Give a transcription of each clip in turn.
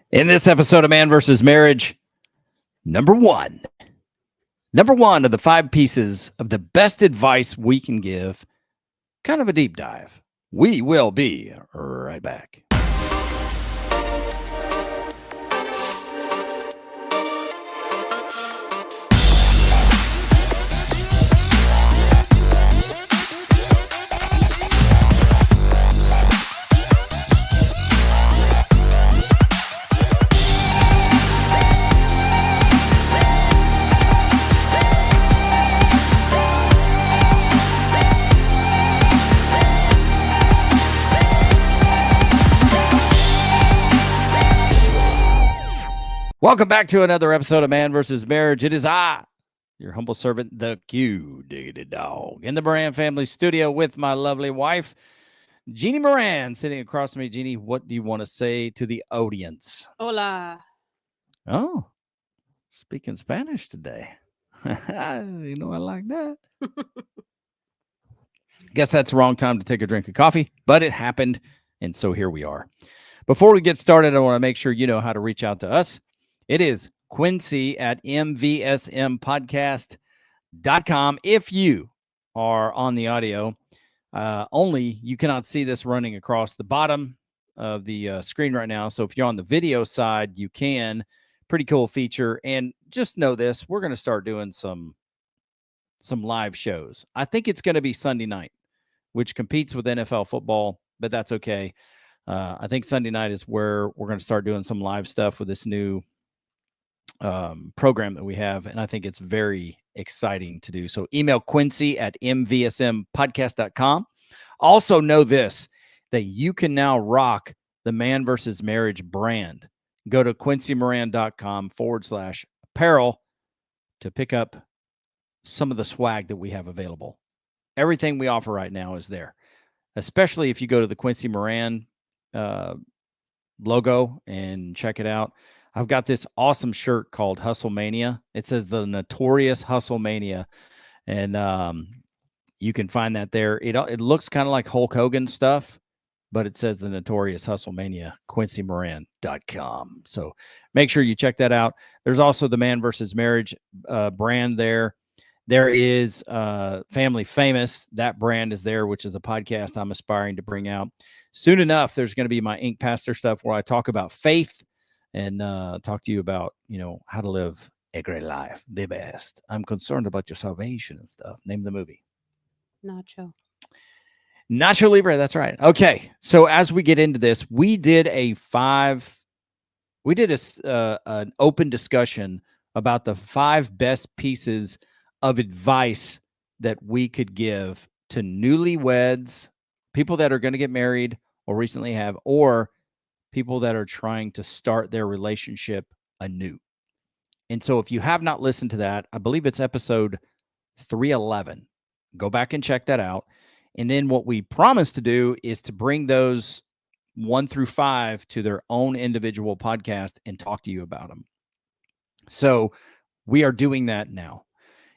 In this episode of Man vs. Marriage, number one of the 5 pieces of the best advice we can give, kind of a deep dive. We will be right back. Welcome back to another episode of Man vs. Marriage. It is I, your humble servant, the Q-Diggity Dog, in the Moran family studio with my lovely wife, Jeannie Moran, sitting across from me. Jeannie, what do you want to say to the audience? Hola. Oh, speaking Spanish today. I like that. Guess that's the wrong time to take a drink of coffee, but it happened, and so here we are. Before we get started, I want to make sure you know how to reach out to us. It is Quincy at Manvsmarriagepodcast.com. If you are on the audio, only you cannot see this running across the bottom of the screen right now. So if you're on the video side, you can. Pretty cool feature. And just know this, we're going to start doing some live shows. I think it's going to be Sunday night, which competes with NFL football, but that's okay. I think Sunday night is where we're going to start doing some live stuff with this new program that we have, and I think it's very exciting to do. So email Quincy at mvsmpodcast.com. Also know this, that you can now rock the Man vs. Marriage brand. Go to quincymoran.com/apparel to pick up some of the swag that we have available. Everything we offer right now is there, especially if you go to the Quincy Moran logo and check it out. I've got this awesome shirt called Hustle Mania. It says the Notorious Hustle Mania, and you can find that there. It looks kind of like Hulk Hogan stuff, but it says the Notorious Hustle Mania, quincymoran.com. So make sure you check that out. There's also the Man vs. Marriage brand there. There is Family Famous. That brand is there, which is a podcast I'm aspiring to bring out. Soon enough, there's going to be my Ink Pastor stuff where I talk about faith and talk to you about, how to live a great life, the best. I'm concerned about your salvation and stuff. Name the movie. Nacho Libre. That's right. Okay. So as we get into this, we did an open discussion about the 5 best pieces of advice that we could give to newlyweds, people that are going to get married or recently have, or people that are trying to start their relationship anew. And so if you have not listened to that, I believe it's episode 311. Go back and check that out. And then what we promise to do is to bring those 1 through 5 to their own individual podcast and talk to you about them. So we are doing that now.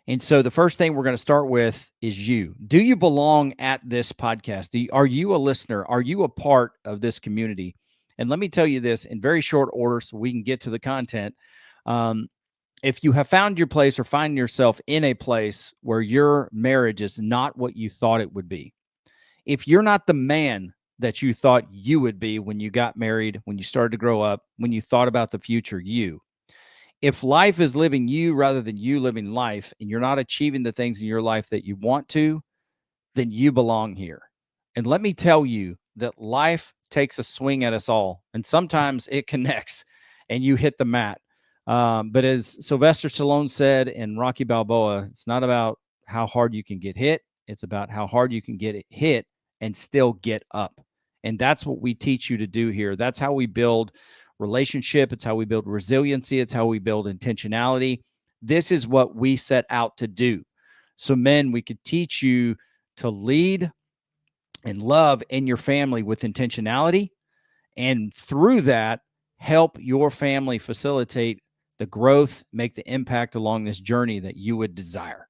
And so the first thing we're going to start with is you. Do you belong at this podcast? Are you a listener? Are you a part of this community? And let me tell you this in very short order so we can get to the content. If you have found your place or find yourself in a place where your marriage is not what you thought it would be, if you're not the man that you thought you would be when you got married, when you started to grow up, when you thought about the future if life is living you rather than you living life, and you're not achieving the things in your life that you want to, then you belong here. And let me tell you that life takes a swing at us all, and sometimes it connects and you hit the mat. But as Sylvester Stallone said in Rocky Balboa, it's not about how hard you can get hit. It's about how hard you can get hit and still get up. And that's what we teach you to do here. That's how we build relationship. It's how we build resiliency. It's how we build intentionality. This is what we set out to do. So men, we could teach you to lead and love in your family with intentionality. And through that, help your family facilitate the growth, make the impact along this journey that you would desire.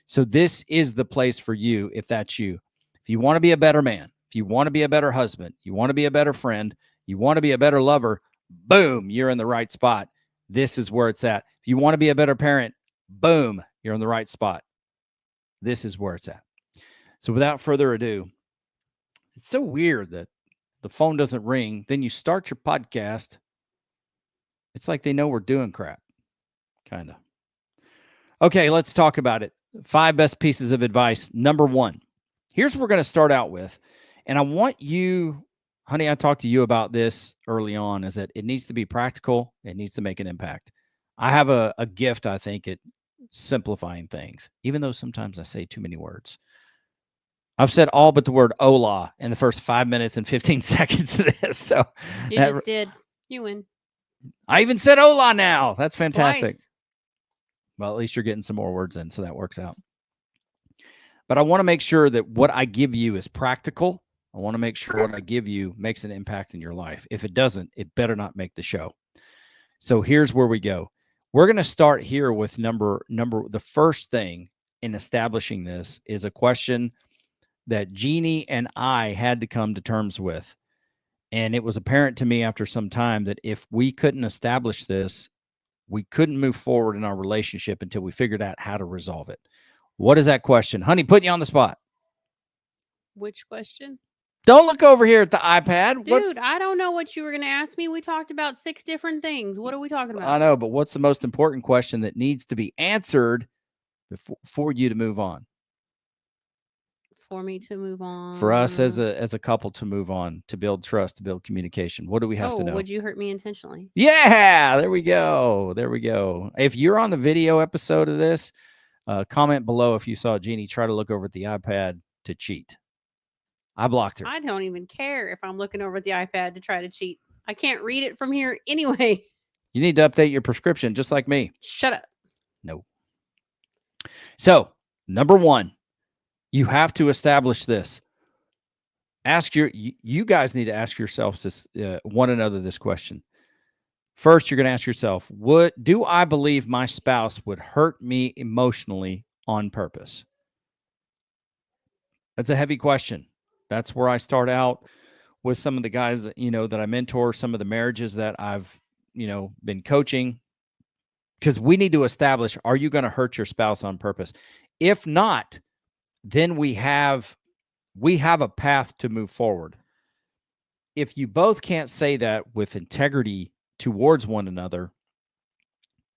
So this is the place for you if that's you. If you want to be a better man, if you want to be a better husband, you want to be a better friend, you want to be a better lover, boom, you're in the right spot. This is where it's at. If you want to be a better parent, boom, you're in the right spot. This is where it's at. So without further ado, it's so weird that the phone doesn't ring. Then you start your podcast. It's like they know we're doing crap, kind of. Okay, let's talk about it. 5 best pieces of advice. Number 1. Here's what we're going to start out with. And I want you, honey, I talked to you about this early on, is that it needs to be practical. It needs to make an impact. I have a gift, I think, at simplifying things, even though sometimes I say too many words. I've said all but the word hola in the first 5 minutes and 15 seconds of this. So you just did. You win. I even said hola now. That's fantastic. Twice. Well, at least you're getting some more words in, so that works out. But I want to make sure that what I give you is practical. I want to make sure what I give you makes an impact in your life. If it doesn't, it better not make the show. So here's where we go. We're going to start here with the first thing in establishing this is a question that Jeannie and I had to come to terms with. And it was apparent to me after some time that if we couldn't establish this, we couldn't move forward in our relationship until we figured out how to resolve it. What is that question? Honey, putting you on the spot. Which question? Don't look over here at the iPad. Dude, I don't know what you were going to ask me. We talked about 6 different things. What are we talking about? I know, but what's the most important question that needs to be answered for you to move on? For me to move on. For us as a couple to move on, to build trust, to build communication. What do we have to know? Would you hurt me intentionally? Yeah, there we go. There we go. If you're on the video episode of this, comment below if you saw Jeannie try to look over at the iPad to cheat. I blocked her. I don't even care if I'm looking over at the iPad to try to cheat. I can't read it from here anyway. You need to update your prescription just like me. Shut up. No. So, number 1, you have to establish this. You guys need to ask yourselves this, one another this question. First, you're going to ask yourself, do I believe my spouse would hurt me emotionally on purpose? That's a heavy question. That's where I start out with some of the guys that, that I mentor, some of the marriages that I've, been coaching, because we need to establish, are you going to hurt your spouse on purpose? If not, then we have a path to move forward. If you both can't say that with integrity towards one another,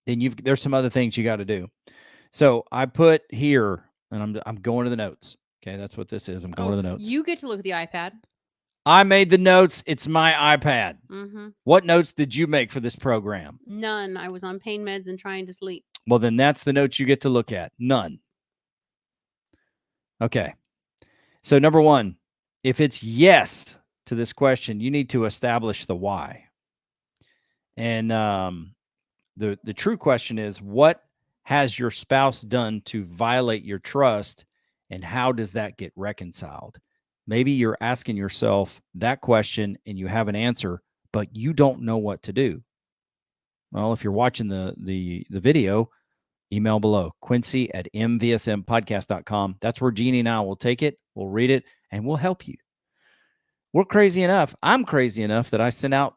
then there's some other things you got to do. So I put here, and I'm going to the notes. Okay, that's what this is. I'm going to the notes. You get to look at the iPad. I made the notes. It's my iPad. Mm-hmm. What notes did you make for this program? None. I was on pain meds and trying to sleep. Well, then that's the notes you get to look at. None. Okay. So number 1, if it's yes to this question, you need to establish the why. And the true question is, what has your spouse done to violate your trust, and how does that get reconciled? Maybe you're asking yourself that question and you have an answer, but you don't know what to do. Well, if you're watching the video, email below, Quincy@mvsmpodcast.com. That's where Jeannie and I will take it. We'll read it and we'll help you. We're crazy enough. I'm crazy enough that I send out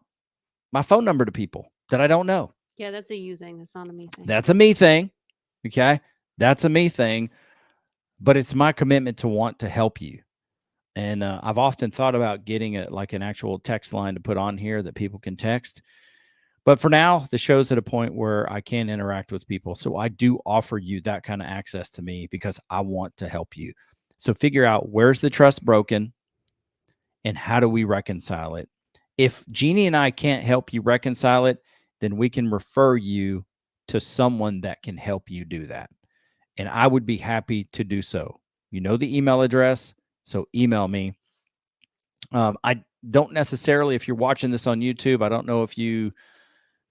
my phone number to people that I don't know. Yeah, that's a you thing. That's not a me thing. That's a me thing. Okay. That's a me thing, but it's my commitment to want to help you. And I've often thought about getting an actual text line to put on here that people can text. But for now, the show's at a point where I can interact with people. So I do offer you that kind of access to me because I want to help you. So figure out, where's the trust broken and how do we reconcile it? If Jeannie and I can't help you reconcile it, then we can refer you to someone that can help you do that. And I would be happy to do so. You know the email address, so email me. I don't necessarily, if you're watching this on YouTube, I don't know if you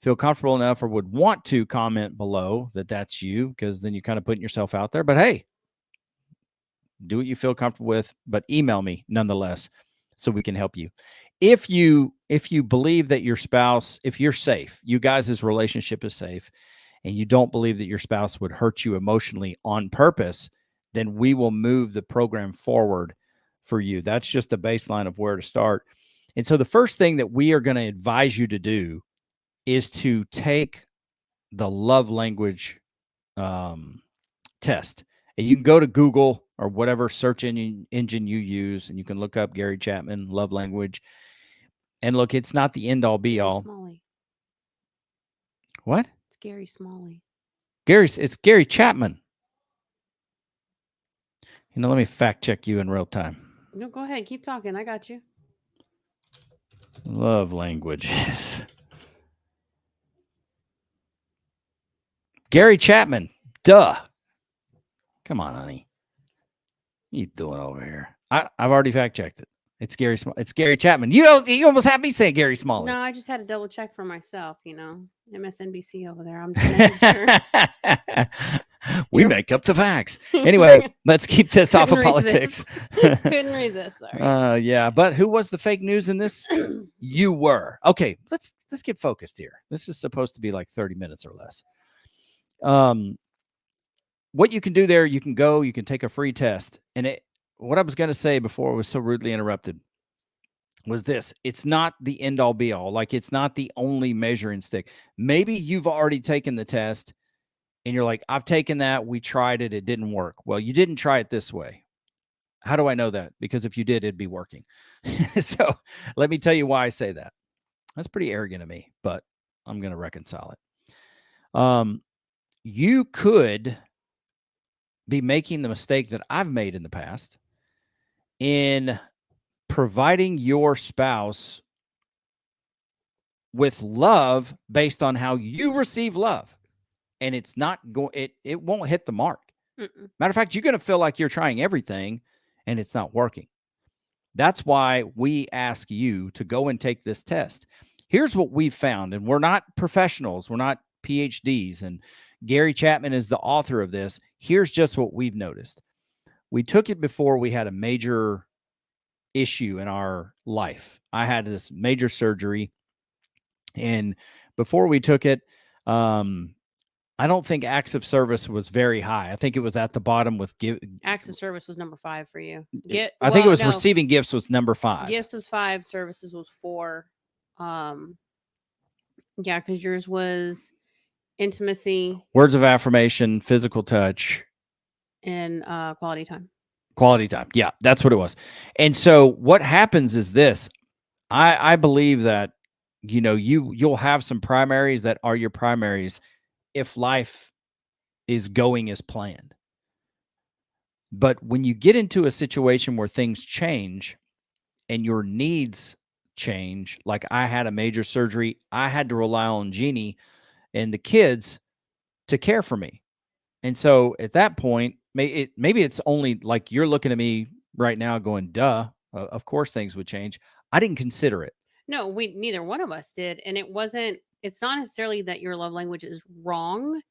feel comfortable enough or would want to comment below that that's you, because then you're kind of putting yourself out there. But hey, do what you feel comfortable with, but email me nonetheless so we can help you. If you believe that your spouse, if you're safe, you guys' relationship is safe, and you don't believe that your spouse would hurt you emotionally on purpose, then we will move the program forward for you. That's just a baseline of where to start. And so the first thing that we are going to advise you to do is to take the love language test. And you can go to Google or whatever search engine you use, and you can look up Gary Chapman love language. And look, it's not the end all be Gary all. Smalley. What? It's Gary Smalley. It's Gary Chapman. Let me fact check you in real time. No, go ahead. Keep talking. I got you. Love languages. Gary Chapman. Duh. Come on, honey. What are you doing over here? I've already fact checked it. It's Gary Chapman. You almost had me say Gary Smalley. No, I just had to double check for myself. MSNBC over there. I'm just making sure. We make up the facts. Anyway, let's keep this off of politics. Couldn't resist. Sorry. Yeah, but who was the fake news in this? You were. Okay, let's get focused here. This is supposed to be like 30 minutes or less. What you can do there, you can take a free test. And what I was going to say before I was so rudely interrupted was this. It's not the end all be all. Like, it's not the only measuring stick. Maybe you've already taken the test and you're like, I've taken that. We tried it. It didn't work. Well, you didn't try it this way. How do I know that? Because if you did, it'd be working. So let me tell you why I say that. That's pretty arrogant of me, but I'm going to reconcile it. You could be making the mistake that I've made in the past in providing your spouse with love based on how you receive love. And it's not going, it won't hit the mark. Mm-mm. Matter of fact, you're going to feel like you're trying everything and it's not working. That's why we ask you to go and take this test. Here's what we've found, and we're not professionals. We're not PhDs, and Gary Chapman is the author of this. Here's just what we've noticed. We took it before we had a major issue in our life. I had this major surgery, and before we took it, I don't think acts of service was very high. I think it was at the bottom with Acts of service was number 5 for you. I think it was receiving gifts was number 5. Gifts was 5. Services was 4. Yeah, because yours was intimacy, words of affirmation, physical touch, and quality time. Quality time. Yeah, that's what it was. And so what happens is this. I believe that, you'll have some primaries that are your primaries if life is going as planned. But when you get into a situation where things change and your needs change, like I had a major surgery, I had to rely on Jeannie and the kids to care for me. And so at that point, maybe it's only like you're looking at me right now going, duh, of course things would change. I didn't consider it. No, neither one of us did. And it's not necessarily that your love language is wrong.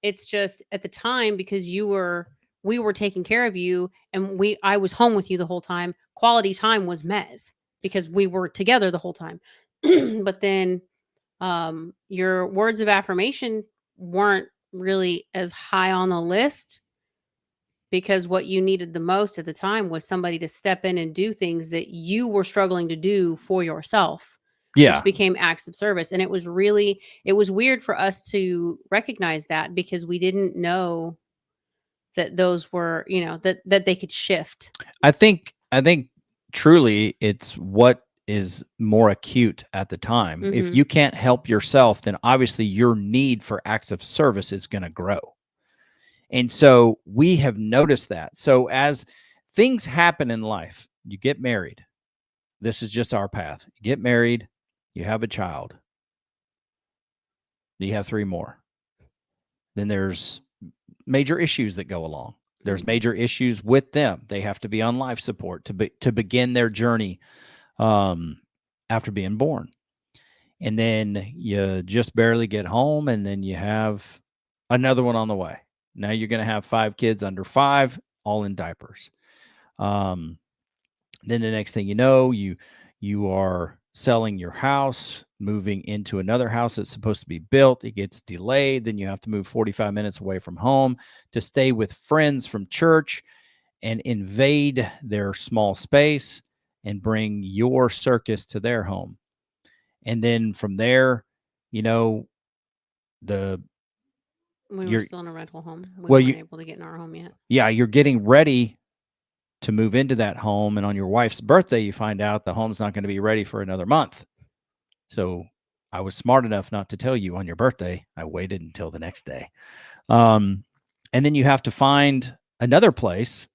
It's just at the time, because we were taking care of you and I was home with you the whole time. Quality time was mez because we were together the whole time. But then your words of affirmation weren't really as high on the list, because what you needed the most at the time was somebody to step in and do things that you were struggling to do for yourself. Yeah. Which became acts of service. And it was weird for us to recognize that, because we didn't know that those were, that they could shift. I think truly it's what is more acute at the time. Mm-hmm. If you can't help yourself, then obviously your need for acts of service is going to grow. And so we have noticed that. So as things happen in life, you get married. This is just our path. You get married, you have a child. You have 3 more. Then there's major issues that go along. There's major issues with them. They have to be on life support to begin their journey after being born. And then you just barely get home, and then you have another one on the way. Now you're going to have 5 kids under 5, all in diapers. Then the next thing you know, you are selling your house, moving into another house that's supposed to be built. It gets delayed. Then you have to move 45 minutes away from home to stay with friends from church and invade their small space and bring your circus to their home. And then from there, you know, the We were you're still in a rental home. We well, weren't you able to get in our home yet. yeah, you're getting ready to move into that home, and on your wife's birthday, you find out the home's not going to be ready for another month. So I was smart enough not to tell you on your birthday. I waited until the next day. Um, and then you have to find another place,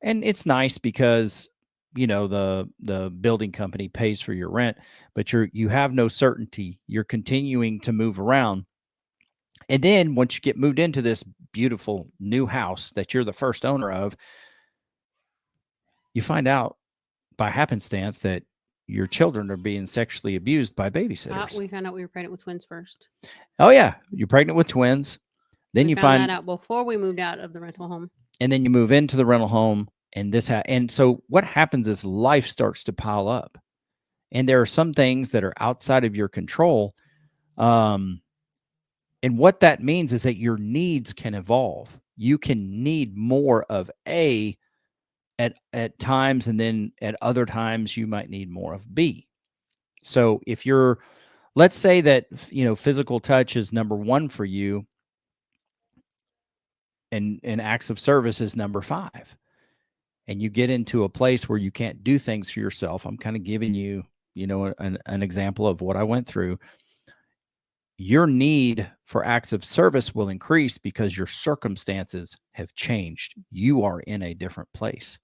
and it's nice because the building company pays for your rent, but you have no certainty. You're continuing to move around. And then once you get moved into this beautiful new house that you're the first owner of, you find out by happenstance that your children are being sexually abused by babysitters. We found out we were pregnant with twins first. Oh yeah, you're pregnant with twins. Then We you found that find out before we moved out of the rental home. and then you move into the rental home, and and so what happens is life starts to pile up. And there are some things that are outside of your control. Um and what that means is that your needs can evolve. You can need more of A at times, and then at other times you might need more of B. So if you're let's say that physical touch is number 1 for you, and acts of service is number 5, and you get into a place where you can't do things for yourself. I'm kind of giving you, an example of what I went through. Your need for acts of service will increase because your circumstances have changed. You are in a different place.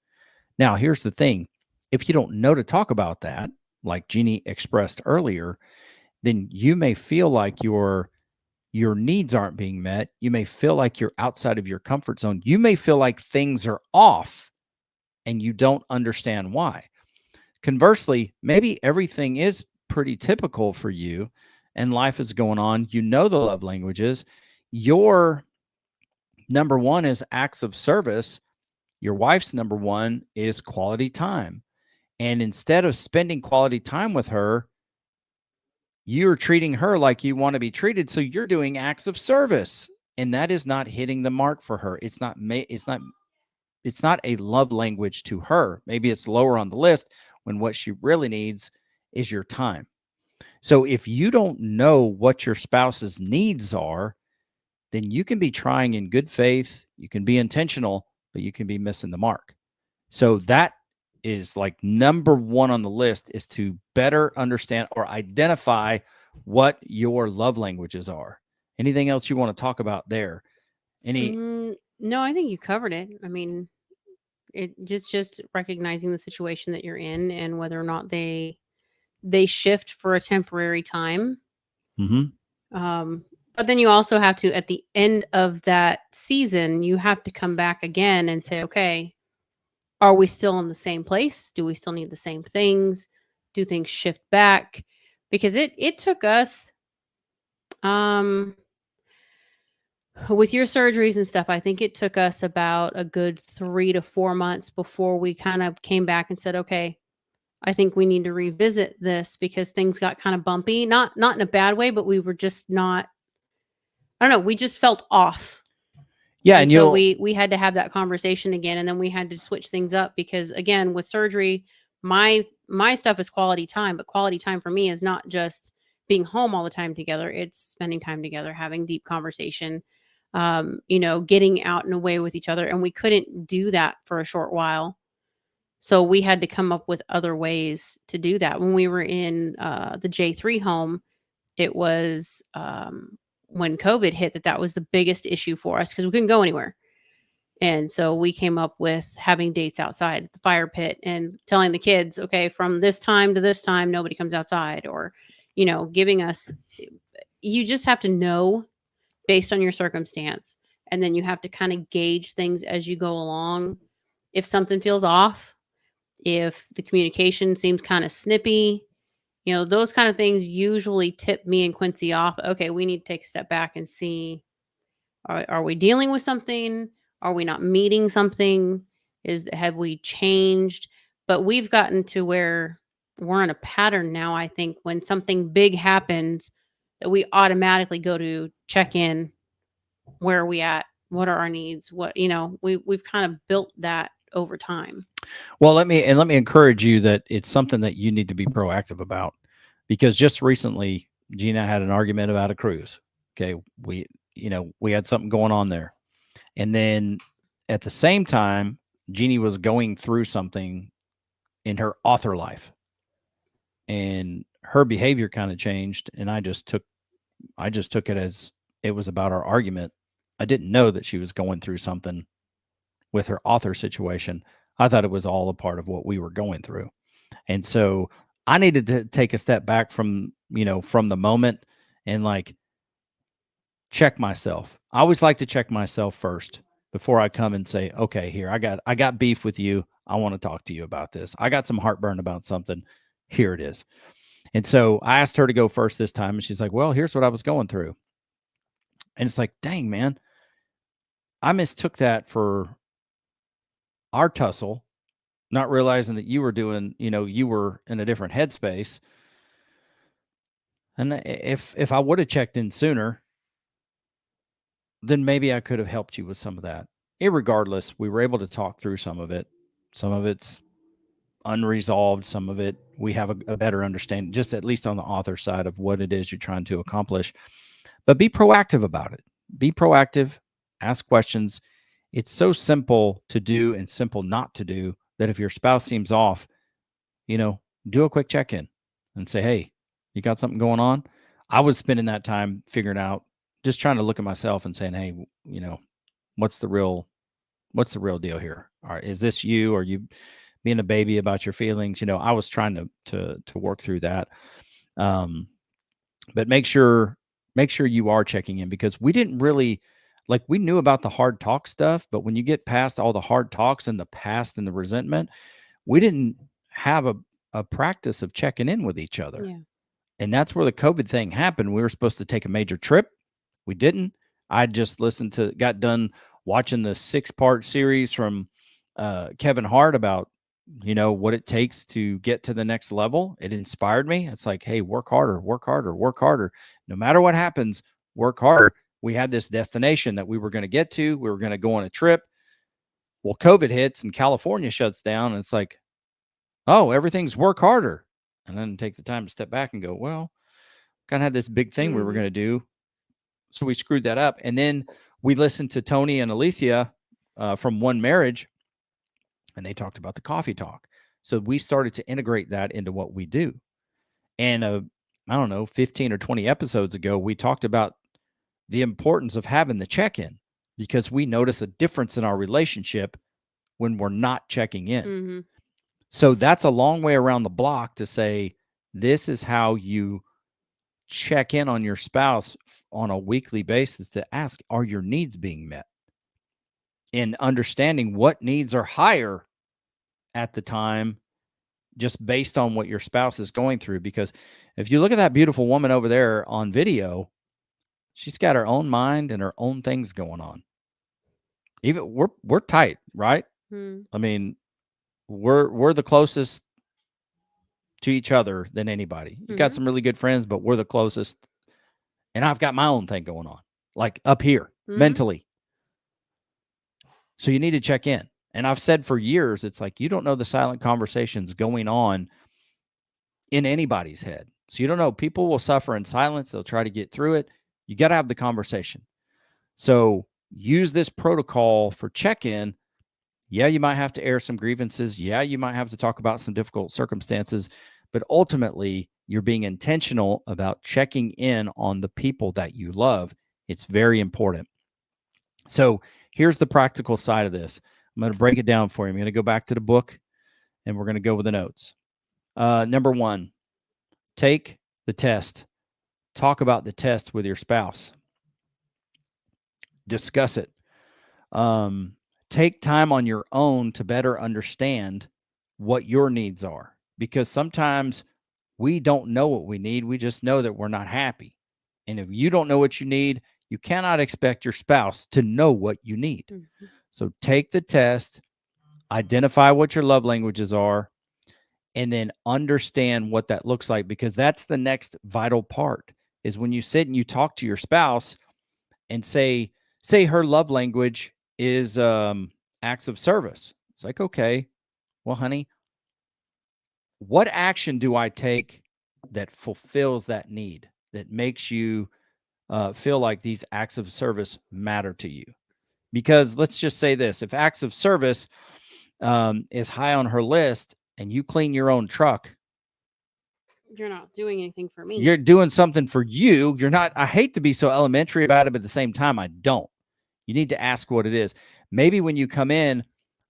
Now, here's the thing. If you don't know to talk about that, like Jeannie expressed earlier, then you may feel like your needs aren't being met. You may feel like you're outside of your comfort zone. You may feel like things are off and you don't understand why. Conversely, maybe everything is pretty typical for you and life is going on. You know the love languages. Your number 1 is acts of service. Your wife's number 1 is quality time. And instead of spending quality time with her, you're treating her like you want to be treated. So you're doing acts of service. And that is not hitting the mark for her. It's not a love language to her. Maybe it's lower on the list when what she really needs is your time. So if you don't know what your spouse's needs are, then you can be trying in good faith, you can be intentional, but you can be missing the mark. So that is like number 1 on the list, is to better understand or identify what your love languages are. Anything else you want to talk about there? Any No, I think you covered it. I mean, it just recognizing the situation that you're in and whether or not they shift for a temporary time. Mhm. Um, but then you also have to, at the end of that season, you have to come back again and say, okay, are we still in the same place? Do we still need the same things? Do things shift back? Because it took us, um with your surgeries and stuff, I think it took us about a good 3 to 4 months before we kind of came back and said, okay, I think we need to revisit this because things got kind of bumpy. Not in a bad way, but we were just not, I don't know, we just felt off. Yeah, And and so you'll we had to have that conversation again, and then we had to switch things up because again, with surgery, my stuff is quality time, but quality time for me is not just being home all the time together. It's spending time together, having deep conversation, getting out and away with each other, and we couldn't do that for a short while. So we had to come up with other ways to do that. When we were in the J3 home, it was when COVID hit that was the biggest issue for us because we couldn't go anywhere. And so we came up with having dates outside the fire pit and telling the kids, okay, from this time to this time, nobody comes outside, or, giving us, you just have to know based on your circumstance. And then you have to kind of gauge things as you go along. If something feels off, if the communication seems kind of snippy, those kind of things usually tip me and Quincy off. Okay, we need to take a step back and see, are we dealing with something? Are we not meeting something? Have we changed? But we've gotten to where we're in a pattern now, I think, when something big happens that we automatically go to check in. Where are we at? What are our needs? We've kind of built that over time. Well, let me encourage you that it's something that you need to be proactive about, because just recently Gina had an argument about a cruise. Okay, we had something going on there, and then at the same time, Jeannie was going through something in her author life, and her behavior kind of changed, and I just took it as it was about our argument. I didn't know that she was going through something with her author situation. I thought it was all a part of what we were going through. And so I needed to take a step back from the moment and like check myself. I always like to check myself first before I come and say, "Okay, here, I got beef with you. I want to talk to you about this. I got some heartburn about something. Here it is." And so I asked her to go first this time and she's like, "Well, here's what I was going through." And it's like, "Dang, man, I mistook that for our tussle, not realizing that you were in a different headspace. And if I would have checked in sooner, then maybe I could have helped you with some of that." Irregardless, we were able to talk through some of it. Some of it's unresolved. Some of it we have a better understanding, just at least on the author side of what it is you're trying to accomplish. But be proactive about it. Be proactive. Ask questions. It's so simple to do and simple not to do that if your spouse seems off, you know, do a quick check in and say, "Hey, you got something going on?" I was spending that time figuring out, just trying to look at myself and saying, "Hey, what's the real what's the real deal here? All right, is this you? Are you being a baby about your feelings?" I was trying to work through that. Um, but make sure you are checking in, because we didn't really, like, we knew about the hard talk stuff, but when you get past all the hard talks and the past and the resentment, we didn't have a practice of checking in with each other. Yeah. And that's where the COVID thing happened. We were supposed to take a major trip. We didn't. I just got done watching the 6-part series from Kevin Hart about, what it takes to get to the next level. It inspired me. It's like, hey, work harder, work harder, work harder. No matter what happens, work harder. We had this destination that we were going to get to. We were going to go on a trip. Well, COVID hits and California shuts down. And it's like, oh, everything's work harder. And then take the time to step back and go, well, kind of had this big thing we were Mhm. going to do. So we screwed that up. And then we listened to Tony and Alicia from One Marriage, and they talked about the coffee talk. So we started to integrate that into what we do. And I don't know, 15 or 20 episodes ago, we talked about the importance of having the check in, because we notice a difference in our relationship when we're not checking in. Mhm. So that's a long way around the block to say, this is how you check in on your spouse on a weekly basis, to ask, are your needs being met? And understanding what needs are higher at the time, just based on what your spouse is going through. Because if you look at that beautiful woman over there on video, she's got her own mind and her own things going on. Even we're tight, right? Mhm. I mean, we're the closest to each other than anybody. You got Mhm. some really good friends, but we're the closest. And I've got my own thing going on, like up here Mhm. mentally. So you need to check in. And I've said for years, it's like, you don't know the silent conversations going on in anybody's head. So you don't know. People will suffer in silence. They'll try to get through it. You got to have the conversation. So use this protocol for check in. Yeah, you might have to air some grievances. Yeah, you might have to talk about some difficult circumstances. But ultimately, you're being intentional about checking in on the people that you love. It's very important. So here's the practical side of this. I'm going to break it down for you. I'm going to go back to the book and we're going to go with the notes. Number one, take the test. Talk about the test with your spouse. Discuss it. Um, Take time on your own to better understand what your needs are, because sometimes we don't know what we need. We just know that we're not happy. And if you don't know what you need, you cannot expect your spouse to know what you need. Mhm. So take the test, identify what your love languages are, and then understand what that looks like, because that's the next vital part, is when you sit and you talk to your spouse and say her love language is acts of service. It's like, okay, well, honey, what action do I take that fulfills that need, that makes you feel like these acts of service matter to you. Because let's just say this: if acts of service is high on her list and you clean your own truck, You're not doing anything for me. you're doing something for you. You're not, I hate to be so elementary about it, but at the same time, I don't. You need to ask what it is. Maybe when you come in,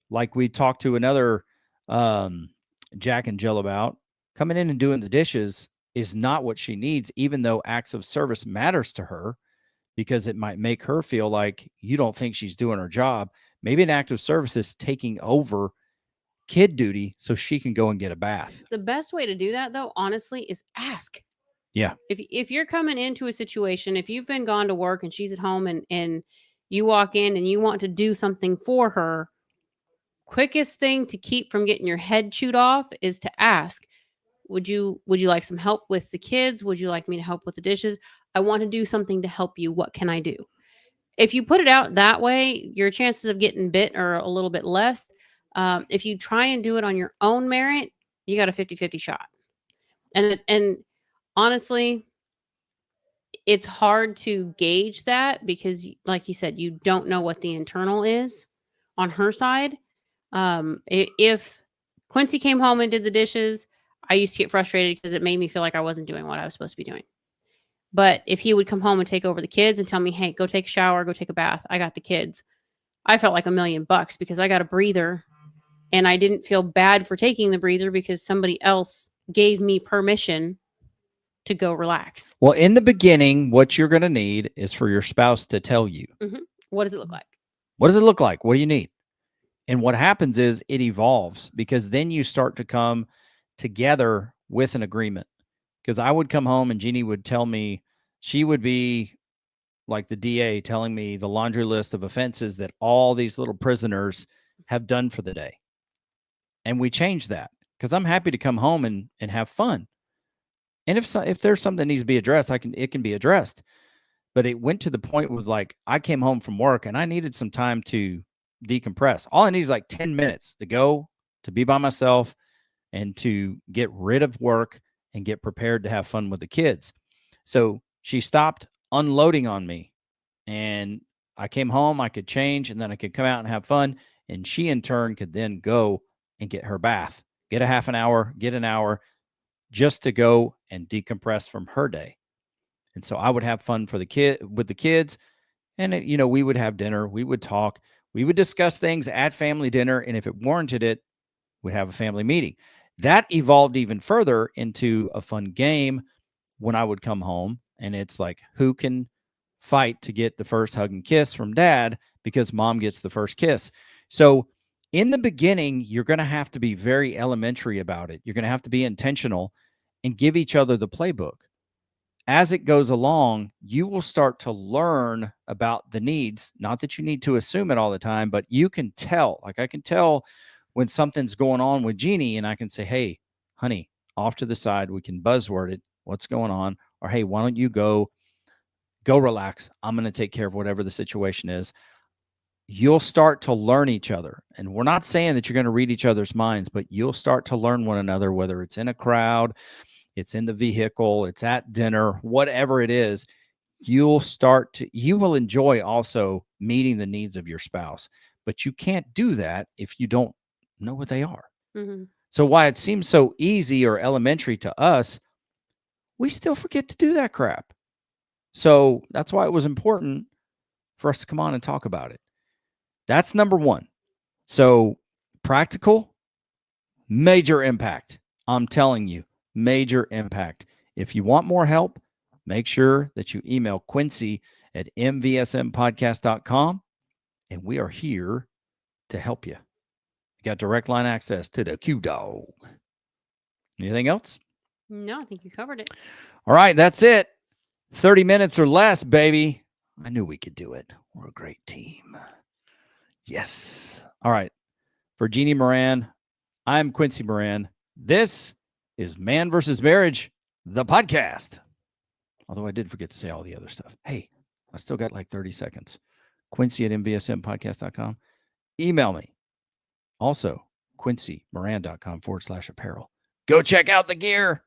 like we talked to another Jack and Jill about, coming in and doing the dishes is not what she needs, even though acts of service matters to her, because it might make her feel like you don't think she's doing her job. Maybe an act of service is taking over kid duty so she can go and get a bath. The best way to do that, though, honestly, is ask. Yeah. If you're coming into a situation, if you've been gone to work and she's at home and you walk in and you want to do something for her, quickest thing to keep from getting your head chewed off is to ask, would you like some help with the kids? Would you like me to help with the dishes? I want to do something to help you. What can I do? If you put it out that way, your chances of getting bit are a little bit less. If you try and do it on your own merit, you got a 50-50 shot. And honestly, it's hard to gauge that because, like you said, you don't know what the internal is on her side. If Quincy came home and did the dishes, I used to get frustrated because it made me feel like I wasn't doing what I was supposed to be doing. But if he would come home and take over the kids and tell me, hey, go take a shower, go take a bath, I got the kids, I felt like $1,000,000 because I got a breather and I didn't feel bad for taking the breather because somebody else gave me permission to go relax. Well, in the beginning, what you're going to need is for your spouse to tell you. What does it look like? What does it look like? What do you need? And what happens is it evolves, because then you start to come together with an agreement. Because I would come home and Jeannie would tell me, she would be like the DA telling me the laundry list of offenses that all these little prisoners have done for the day. And we changed that because I'm happy to come home and have fun. And if there's something that needs to be addressed, it can be addressed. But it went to the point with, like, I came home from work and I needed some time to decompress. All I need is like 10 minutes to be by myself and to get rid of work and get prepared to have fun with the kids. So she stopped unloading on me, and I came home, I could change, and then I could come out and have fun. And she in turn could then go and get her bath, get a half an hour, get an hour, just to go and decompress from her day. And so I would have fun with the kids. And we would have dinner, we would talk, we would discuss things at family dinner. And if it warranted it, we'd have a family meeting. That evolved even further into a fun game when I would come home, and it's like, who can fight to get the first hug and kiss from dad, because mom gets the first kiss. So in the beginning, you're going to have to be very elementary about it. You're going to have to be intentional and give each other the playbook. As it goes along, you will start to learn about the needs. Not that you need to assume it all the time, but you can tell. Like, I can tell when something's going on with Jeannie, and I can say, hey, honey, off to the side, we can buzzword it. What's going on? Or, hey, why don't you go relax? I'm going to take care of whatever the situation is. You'll start to learn each other. And we're not saying that you're going to read each other's minds, but you'll start to learn one another, whether it's in a crowd, it's in the vehicle, it's at dinner, whatever it is. You will enjoy also meeting the needs of your spouse, but you can't do that if you don't know what they are. Mm-hmm. So why it seems so easy or elementary to us, we still forget to do that crap. So that's why it was important for us to come on and talk about it. That's number one. So practical, major impact. I'm telling you, major impact. If you want more help, make sure that you email Quincy at mvsmpodcast.com, and we are here to help you. You got direct line access to the Q Dog. Anything else? No, I think you covered it. All right, that's it. 30 minutes or less, baby. I knew we could do it. We're a great team. Yes. All right. For Jeannie Moran, I'm Quincy Moran. This is Man vs. Marriage, the podcast. Although I did forget to say all the other stuff. Hey, I still got like 30 seconds. Quincy at mvsmpodcast.com. Email me. Also, quincymoran.com/apparel. Go check out the gear.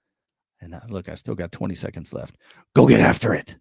And look, I still got 20 seconds left. Go get after it.